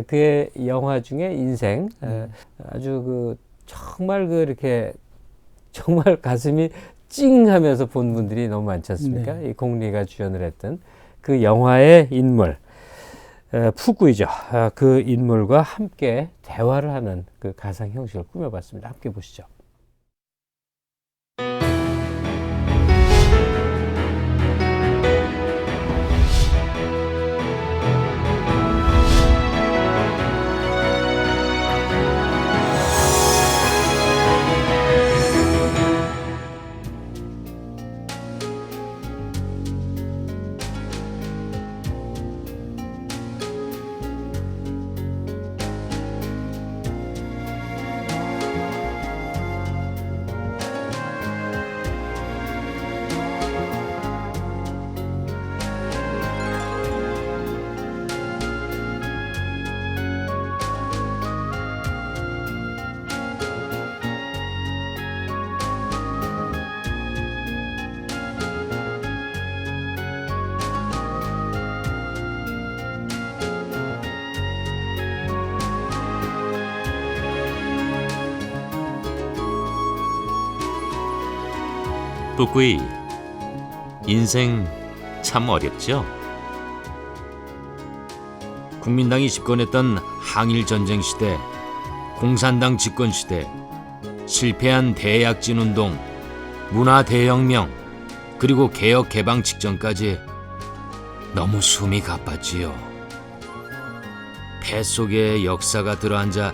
그의 영화 중에 인생 아주 정말 이렇게 정말 가슴이 찡하면서 본 분들이 너무 많지 않습니까? 이 공리가 주연을 했던 그 영화의 인물 푸구이죠. 그 인물과 함께 대화를 하는 그 가상 형식을 꾸며봤습니다. 함께 보시죠. 북구이, 인생 참 어렵죠? 국민당이 집권했던 항일전쟁 시대, 공산당 집권 시대, 실패한 대약진운동, 문화대혁명, 그리고 개혁 개방 직전까지 너무 숨이 가빴지요. 뱃속에 역사가 들어앉아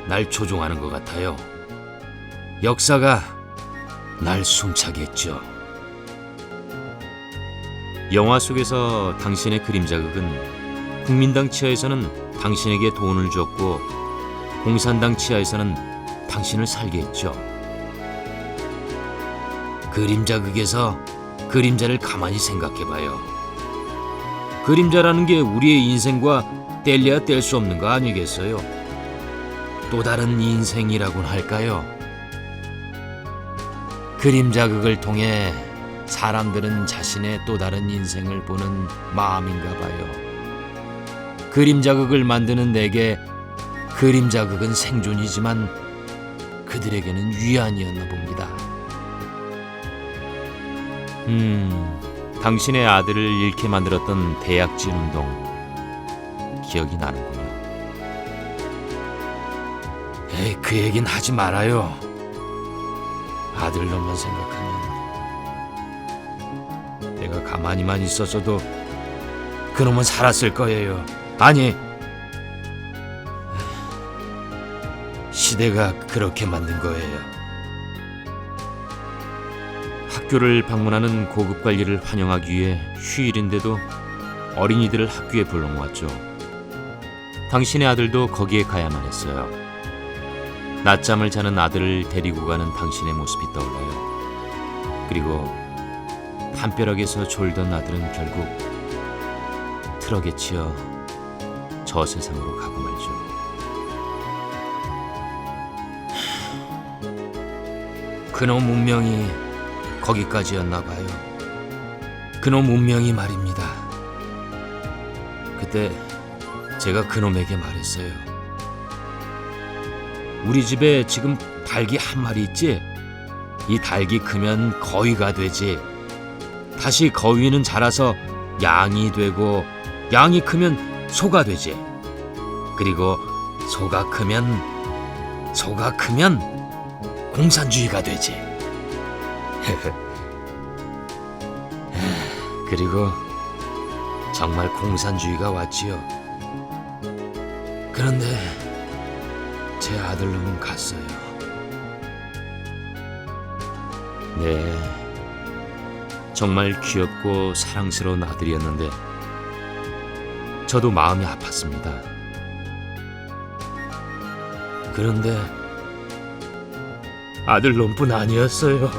날 조종하는 것 같아요. 역사가 날 숨차게 했죠. 영화 속에서 당신의 그림자극은 국민당 치하에서는 당신에게 돈을 줬고 공산당 치하에서는 당신을 살게 했죠. 그림자극에서 그림자를 가만히 생각해봐요. 그림자라는 게 우리의 인생과 뗄래야 뗄 수 없는 거 아니겠어요? 또 다른 인생이라고는 할까요? 그림자극을 통해 사람들은 자신의 또 다른 인생을 보는 마음인가 봐요. 그림자극을 만드는 내게 그림자극은 생존이지만 그들에게는 위안이었나 봅니다. 당신의 아들을 잃게 만들었던 대약진 운동 기억이 나는군요. 에이, 그 얘긴 하지 말아요. 아들 놈만 생각하면 내가 가만히만 있었어도 그놈은 살았을 거예요. 아니, 시대가 그렇게 만든 거예요. 학교를 방문하는 고급 관리를 환영하기 위해 휴일인데도 어린이들을 학교에 불러모았죠. 당신의 아들도 거기에 가야만 했어요. 낮잠을 자는 아들을 데리고 가는 당신의 모습이 떠올라요. 그리고 담벼락에서 졸던 아들은 결국 트럭에 치여 저 세상으로 가고 말죠. 그놈 운명이 거기까지였나 봐요. 그놈 운명이 말입니다. 그때 제가 그놈에게 말했어요. 우리 집에 지금 닭이 한 마리 있지? 이 닭이 크면 거위가 되지. 다시 거위는 자라서 양이 되고 양이 크면 소가 되지. 그리고 소가 크면 공산주의가 되지. 그리고 정말 공산주의가 왔지요. 그런데 제 아들놈은 갔어요. 네, 정말 귀엽고 사랑스러운 아들이었는데 저도 마음이 아팠습니다. 그런데 아들놈뿐 아니었어요.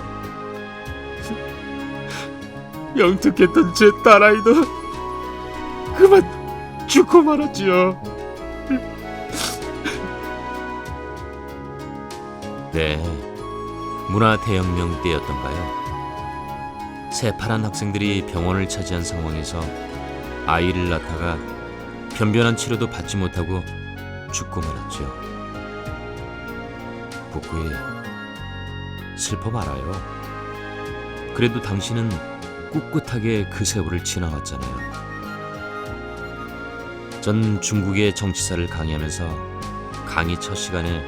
영특했던 제 딸아이도 그만 죽고 말았지요. 네, 문화대혁명 때였던가요? 새파란 학생들이 병원을 차지한 상황에서 아이를 낳다가 변변한 치료도 받지 못하고 죽고 말았죠. 북구이, 슬퍼 말아요. 그래도 당신은 꿋꿋하게 그 세월을 지나왔잖아요. 전 중국의 정치사를 강의하면서 강의 첫 시간에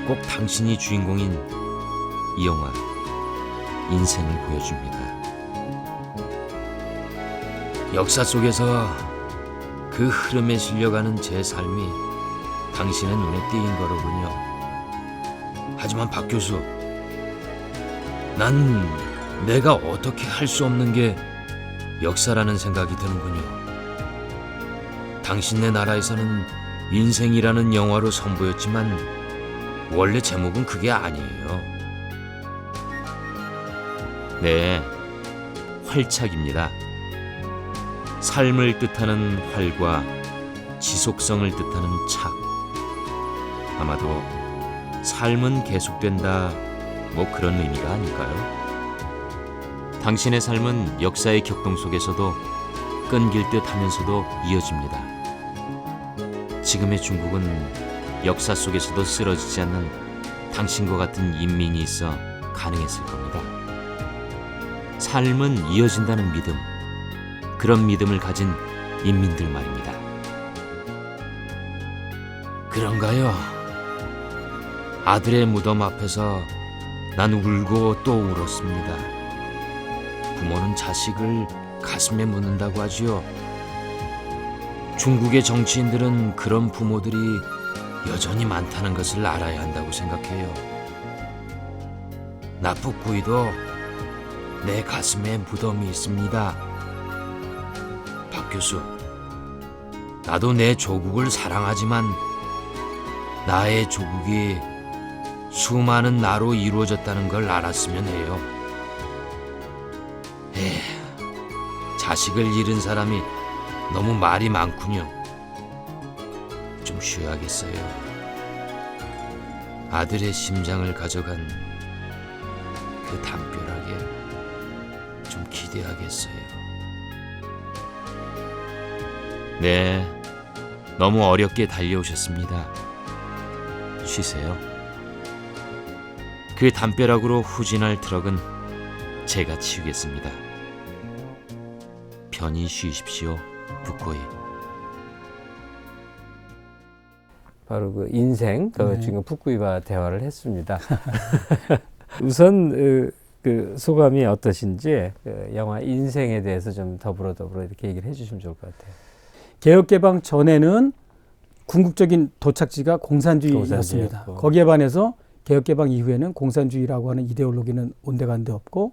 꼭 당신이 주인공인 이 영화 인생을 보여줍니다. 역사 속에서 그 흐름에 실려가는 제 삶이 당신의 눈에 띄인 거로군요. 하지만 박 교수, 난 내가 어떻게 할 수 없는 게 역사라는 생각이 드는군요. 당신네 나라에서는 인생이라는 영화로 선보였지만 원래 제목은 그게 아니에요. 네, 활착입니다. 삶을 뜻하는 활과 지속성을 뜻하는 착. 아마도 삶은 계속된다, 뭐 그런 의미가 아닐까요? 당신의 삶은 역사의 격동 속에서도 끈길 듯 하면서도 이어집니다. 지금의 중국은 역사 속에서도 쓰러지지 않는 당신과 같은 인민이 있어 가능했을 겁니다. 삶은 이어진다는 믿음, 그런 믿음을 가진 인민들 말입니다. 그런가요? 아들의 무덤 앞에서 난 울고 또 울었습니다. 부모는 자식을 가슴에 묻는다고 하지요. 중국의 정치인들은 그런 부모들이 여전히 많다는 것을 알아야 한다고 생각해요. 나 북구이도 내 가슴에 무덤이 있습니다. 박 교수, 나도 내 조국을 사랑하지만 나의 조국이 수많은 나로 이루어졌다는 걸 알았으면 해요. 자식을 잃은 사람이 너무 말이 많군요. 좀 쉬어야겠어요. 아들의 심장을 가져간 그 담벼락에 좀 기대하겠어요. 네, 너무 어렵게 달려오셨습니다. 쉬세요. 그 담벼락으로 후진할 트럭은 제가 치우겠습니다. 편히 쉬십시오, 북코이. 바로 그 인생, 네. 지금 북구이와 대화를 했습니다. 우선 그 소감이 어떠신지 영화 인생에 대해서 좀 더불어 이렇게 얘기를 해주시면 좋을 것 같아요. 개혁개방 전에는 궁극적인 도착지가 공산주의였습니다. 공산주의였고. 거기에 반해서 개혁개방 이후에는 공산주의라고 하는 이데올로기는 온데간데 없고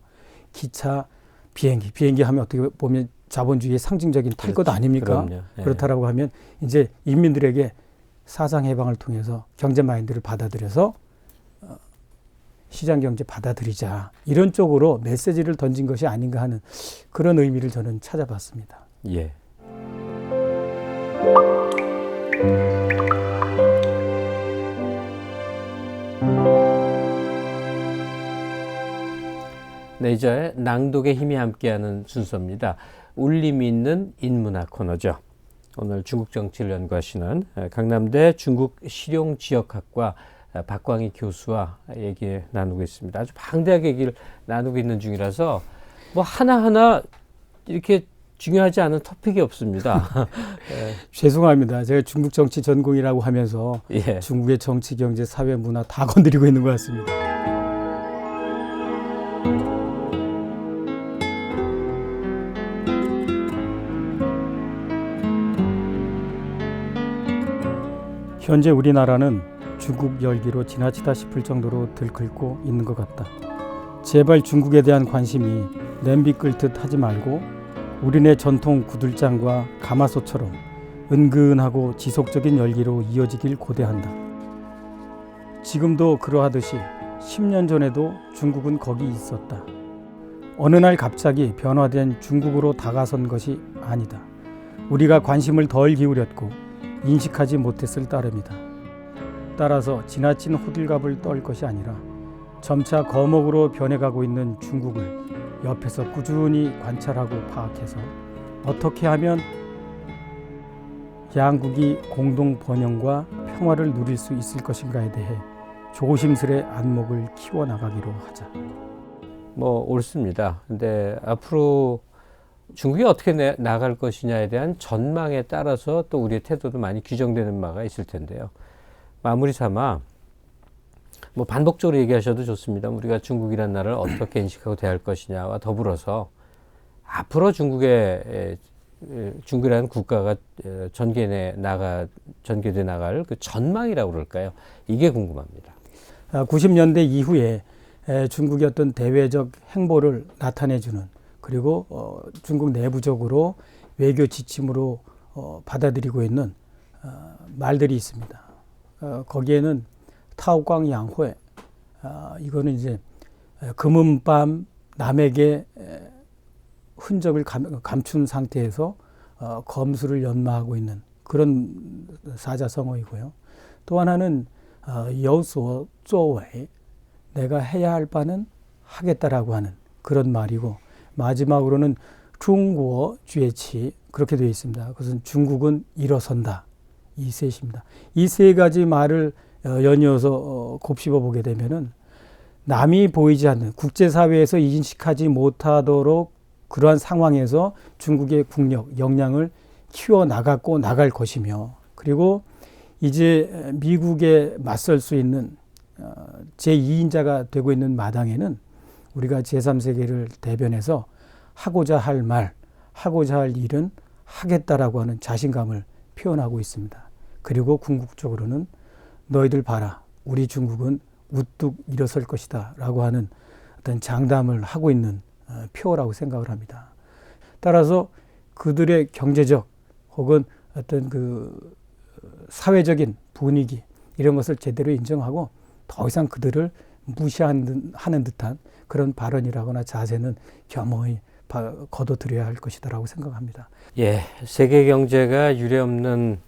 기차, 비행기 하면 어떻게 보면 자본주의의 상징적인 탈 것 아닙니까? 그럼요. 네. 그렇다라고 하면 이제 인민들에게 사상 해방을 통해서 경제 마인드를 받아들여서 시장 경제 받아들이자, 이런 쪽으로 메시지를 던진 것이 아닌가 하는 그런 의미를 저는 찾아봤습니다. 예. 네, 이제 낭독의 힘이 함께하는 순서입니다. 울림이 있는 인문학 코너죠. 오늘 중국 정치를 연구하시는 강남대 중국 실용지역학과 박광희 교수와 얘기 나누고 있습니다. 아주 방대하게 얘기를 나누고 있는 중이라서 뭐 하나하나 이렇게 중요하지 않은 토픽이 없습니다. 죄송합니다. 제가 중국 정치 전공이라고 하면서 예. 중국의 정치, 경제, 사회, 문화 다 건드리고 있는 것 같습니다. 현재 우리나라는 중국 열기로 지나치다 싶을 정도로 들끓고 있는 것 같다. 제발 중국에 대한 관심이 냄비 끓듯 하지 말고 우리네 전통 구들장과 가마솥처럼 은근하고 지속적인 열기로 이어지길 고대한다. 지금도 그러하듯이 10년 전에도 중국은 거기 있었다. 어느 날 갑자기 변화된 중국으로 다가선 것이 아니다. 우리가 관심을 덜 기울였고 인식하지 못했을 따름이다. 따라서 지나친 호들갑을 떨 것이 아니라 점차 거목으로 변해가고 있는 중국을 옆에서 꾸준히 관찰하고 파악해서 어떻게 하면 양국이 공동 번영과 평화를 누릴 수 있을 것인가에 대해 조심스레 안목을 키워나가기로 하자. 뭐 옳습니다. 근데 앞으로 중국이 어떻게 나갈 것이냐에 대한 전망에 따라서 또 우리의 태도도 많이 규정되는 바가 있을 텐데요. 마무리 삼아 뭐 반복적으로 얘기하셔도 좋습니다. 우리가 중국이라는 나라를 어떻게 인식하고 대할 것이냐와 더불어서 앞으로 중국이라는 국가가 전개돼 나갈 그 전망이라고 그럴까요? 이게 궁금합니다. 90년대 이후에 중국의 어떤 대외적 행보를 나타내주는, 그리고 중국 내부적으로 외교 지침으로 받아들이고 있는 말들이 있습니다. 거기에는 타오광 양회, 이거는 이제 금은밤 남에게 흔적을 감춘 상태에서 검수를 연마하고 있는 그런 사자성어이고요. 또 하나는 여소 조웨이, 내가 해야 할 바는 하겠다라고 하는 그런 말이고, 마지막으로는 중국어崛치, 그렇게 되어 있습니다. 그것은 중국은 일어선다, 이 셋입니다. 이 세 가지 말을 연이어서 곱씹어 보게 되면은 남이 보이지 않는, 국제사회에서 인식하지 못하도록 그러한 상황에서 중국의 국력, 역량을 키워나갔고 나갈 것이며, 그리고 이제 미국에 맞설 수 있는 제2인자가 되고 있는 마당에는 우리가 제3세계를 대변해서 하고자 할 말, 하고자 할 일은 하겠다라고 하는 자신감을 표현하고 있습니다. 그리고 궁극적으로는 너희들 봐라, 우리 중국은 우뚝 일어설 것이다 라고 하는 어떤 장담을 하고 있는 표라고 생각을 합니다. 따라서 그들의 경제적 혹은 어떤 그 사회적인 분위기, 이런 것을 제대로 인정하고 더 이상 그들을 무시하는 듯한 그런 발언이라거나 자세는 겸허히 거둬들여야 할 것이다라고 생각합니다. 예, 세계 경제가 유례없는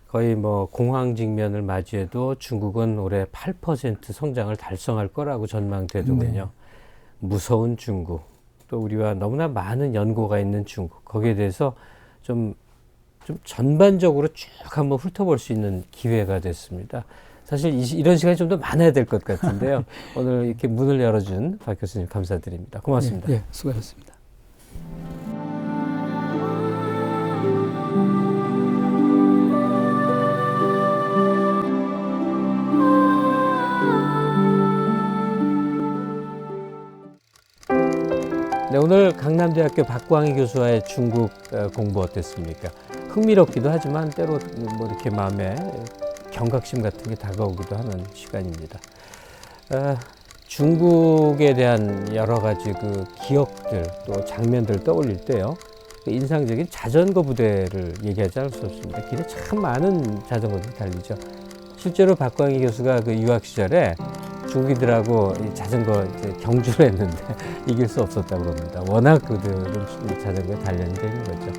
거의 뭐 공황 직면을 맞이해도 중국은 올해 8% 성장을 달성할 거라고 전망되더군요. 네. 무서운 중국, 또 우리와 너무나 많은 연고가 있는 중국, 거기에 대해서 좀 전반적으로 쭉 한번 훑어볼 수 있는 기회가 됐습니다. 사실 이런 시간이 좀 더 많아야 될 것 같은데요. 오늘 이렇게 문을 열어준 박 교수님 감사드립니다. 고맙습니다. 네, 수고하셨습니다. 네, 오늘 강남대학교 박광희 교수와의 중국 공부 어땠습니까? 흥미롭기도 하지만 때로 뭐 이렇게 마음에 경각심 같은 게 다가오기도 하는 시간입니다. 중국에 대한 여러 가지 그 기억들 또 장면들 떠올릴 때요, 그 인상적인 자전거 부대를 얘기하지 않을 수 없습니다. 길에 참 많은 자전거들이 달리죠. 실제로 박광희 교수가 그 유학 시절에 중국인들하고 자전거 경주를 했는데 이길 수 없었다고 합니다. 워낙 그들은 자전거에 단련되어 있는 거죠.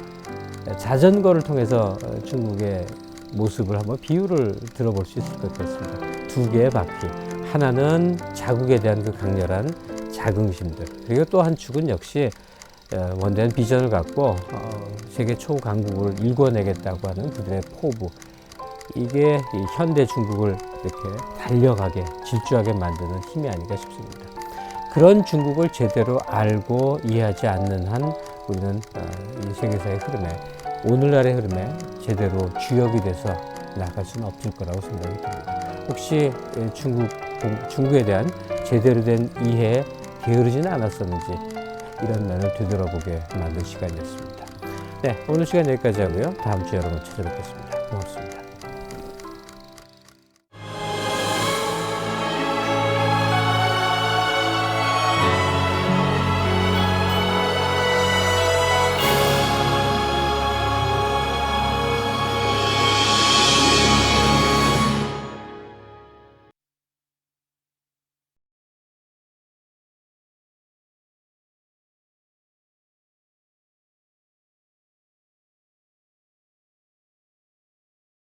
자전거를 통해서 중국의 모습을 한번 비유를 들어볼 수 있을 것 같습니다. 두 개의 바퀴, 하나는 자국에 대한 그 강렬한 자긍심들, 그리고 또 한 축은 역시 원대한 비전을 갖고 세계 초강국을 일궈내겠다고 하는 그들의 포부, 이게 이 현대 중국을 이렇게 달려가게 질주하게 만드는 힘이 아닌가 싶습니다. 그런 중국을 제대로 알고 이해하지 않는 한 우리는 이 세계사의 흐름에, 오늘날의 흐름에 제대로 주역이 돼서 나갈 수는 없을 거라고 생각이 듭니다. 혹시 중국에 대한 제대로 된 이해에 게으르지는 않았었는지 이런 면을 되돌아보게 만든 시간이었습니다. 네, 오늘 시간 여기까지 하고요. 다음 주에 여러분 찾아뵙겠습니다. 고맙습니다.